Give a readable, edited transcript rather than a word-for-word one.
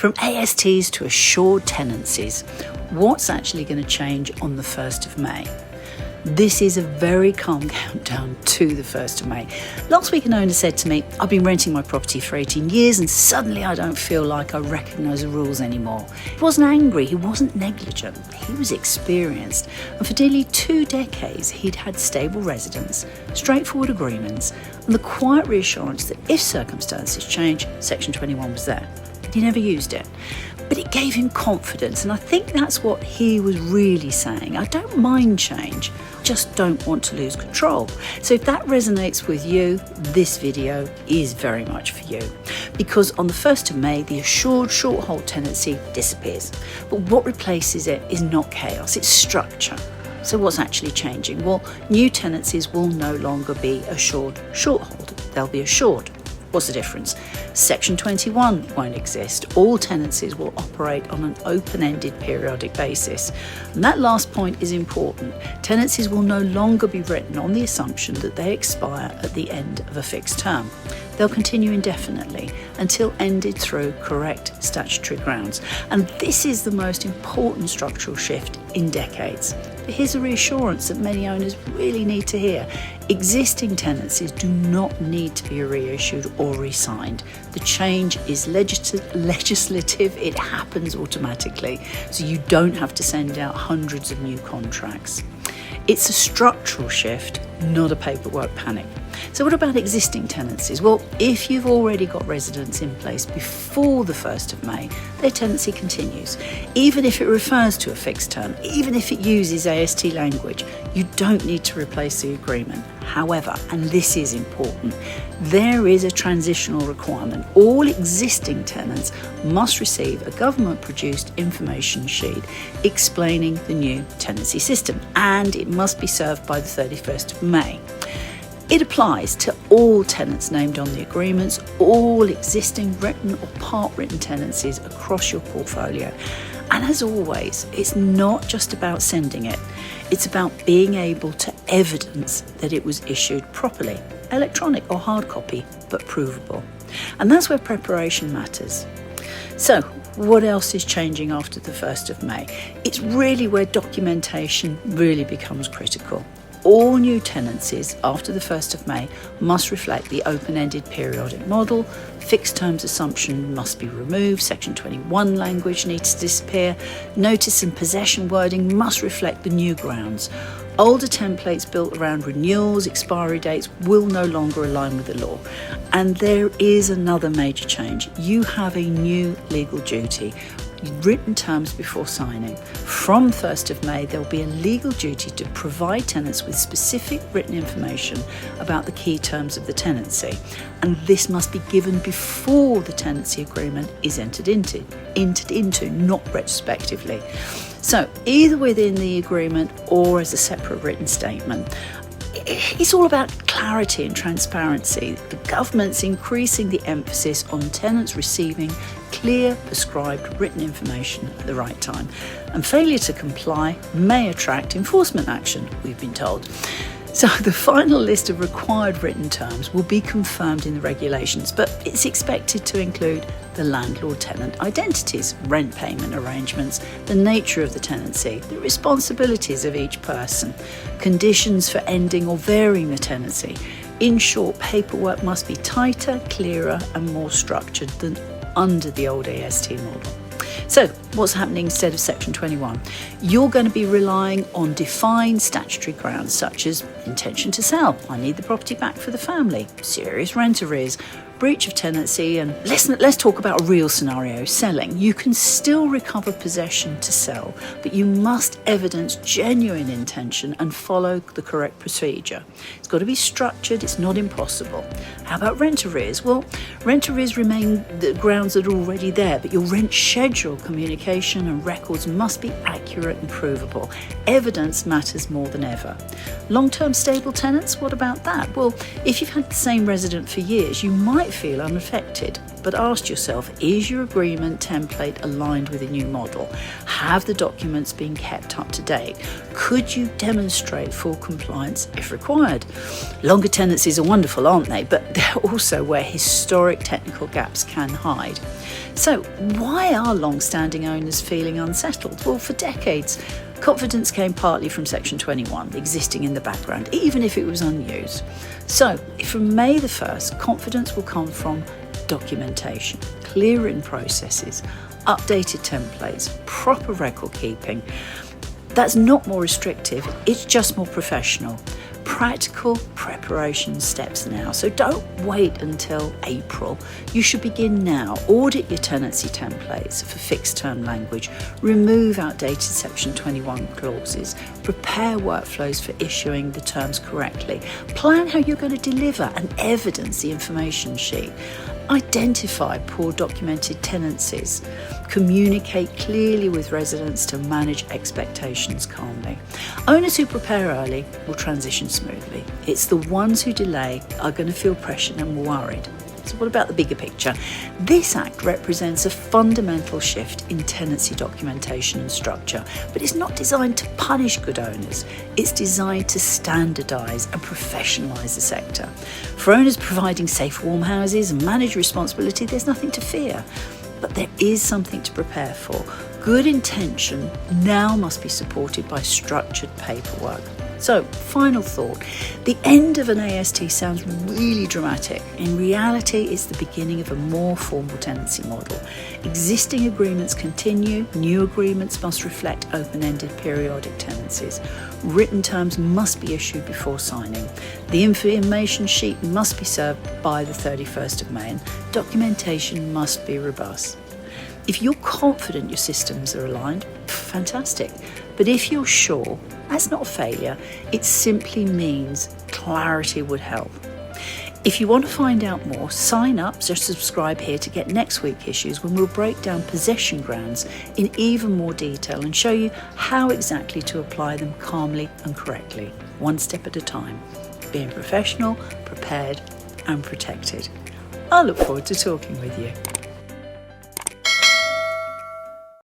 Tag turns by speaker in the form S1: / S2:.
S1: From ASTs to assured tenancies, what's actually going to change on the 1st of May? This is a very calm countdown to the 1st of May. Last week an owner said to me, I've been renting my property for 18 years and suddenly I don't feel like I recognise the rules anymore. He wasn't angry, he wasn't negligent, he was experienced. And for nearly 2 decades he'd had stable residence, straightforward agreements and the quiet reassurance that if circumstances change, Section 21 was there. He never used it. But it gave him confidence, and I think that's what he was really saying. I don't mind change, just don't want to lose control. So if that resonates with you, this video is very much for you. Because on the 1st of May, the assured short-hold tenancy disappears. But what replaces it is not chaos, it's structure. So what's actually changing? Well, new tenancies will no longer be assured short-hold, they'll be assured. What's the difference? Section 21 won't exist. All tenancies will operate on an open-ended periodic basis. And that last point is important. Tenancies will no longer be written on the assumption that they expire at the end of a fixed term. They'll continue indefinitely until ended through correct statutory grounds. And this is the most important structural shift in decades. But here's a reassurance that many owners really need to hear. Existing tenancies do not need to be reissued or re-signed. The change is legislative, it happens automatically, so you don't have to send out hundreds of new contracts. It's a structural shift, not a paperwork panic. So what about existing tenancies? Well, if you've already got residents in place before the 1st of May, their tenancy continues. Even if it refers to a fixed term, even if it uses AST language, you don't need to replace the agreement. However, and this is important, there is a transitional requirement. All existing tenants must receive a government-produced information sheet explaining the new tenancy system, and it must be served by the 31st of May. It applies to all tenants named on the agreements, all existing written or part-written tenancies across your portfolio. And as always, it's not just about sending it, it's about being able to evidence that it was issued properly, electronic or hard copy, but provable. And that's where preparation matters. So, what else is changing after the 1st of May? It's really where documentation really becomes critical. All new tenancies after the 1st of May must reflect the open-ended periodic model. Fixed terms assumption must be removed. Section 21 language needs to disappear. Notice and possession wording must reflect the new grounds. Older templates built around renewals, expiry dates will no longer align with the law. And there is another major change. You have a new legal duty. Written terms before signing. From 1st of May, there will be a legal duty to provide tenants with specific written information about the key terms of the tenancy. And this must be given before the tenancy agreement is entered into, not retrospectively. So either within the agreement or as a separate written statement. It's all about clarity and transparency. The government's increasing the emphasis on tenants receiving clear, prescribed written information at the right time. And failure to comply may attract enforcement action, we've been told. So the final list of required written terms will be confirmed in the regulations, but it's expected to include the landlord-tenant identities, rent payment arrangements, the nature of the tenancy, the responsibilities of each person, conditions for ending or varying the tenancy. In short, paperwork must be tighter, clearer and more structured than under the old AST model. So what's happening instead of Section 21? You're going to be relying on defined statutory grounds such as intention to sell, I need the property back for the family, serious rent arrears, breach of tenancy, and let's talk about a real scenario, selling. You can still recover possession to sell, but you must evidence genuine intention and follow the correct procedure. It's got to be structured, it's not impossible. How about rent arrears? Well, rent arrears remain the grounds that are already there, but your rent schedule, communication and records must be accurate and provable. Evidence matters more than ever. Long-term stable tenants, what about that? Well, if you've had the same resident for years, you might might feel unaffected, but ask yourself, is your agreement template aligned with a new model? Have the documents been kept up to date? Could you demonstrate full compliance if required? Longer tenancies are wonderful, aren't they? But they're also where historic technical gaps can hide. So why are long-standing owners feeling unsettled? Well, for decades, confidence came partly from Section 21, existing in the background, even if it was unused. So from May the 1st, confidence will come from documentation, clearing processes, updated templates, proper record keeping. That's not more restrictive, it's just more professional. Practical preparation steps now. So don't wait until April. You should begin now. Audit your tenancy templates for fixed term language. Remove outdated Section 21 clauses. Prepare workflows for issuing the terms correctly. Plan how you're going to deliver and evidence the information sheet. Identify poor documented tenancies. Communicate clearly with residents to manage expectations calmly. Owners who prepare early will transition smoothly. It's the ones who delay are going to feel pressured and worried. So what about the bigger picture? This Act represents a fundamental shift in tenancy documentation and structure, but it's not designed to punish good owners. It's designed to standardise and professionalise the sector. For owners providing safe, warm houses and managed responsibility, there's nothing to fear. But there is something to prepare for. Good intention now must be supported by structured paperwork. So, final thought. The end of an AST sounds really dramatic. In reality, it's the beginning of a more formal tenancy model. Existing agreements continue. New agreements must reflect open-ended periodic tenancies. Written terms must be issued before signing. The information sheet must be served by the 31st of May, and documentation must be robust. If you're confident your systems are aligned, fantastic. But if you're sure, that's not a failure. It simply means clarity would help. If you want to find out more, sign up or subscribe here to get next week's issues when we'll break down possession grounds in even more detail and show you how exactly to apply them calmly and correctly, one step at a time, being professional, prepared and protected. I look forward to talking with you.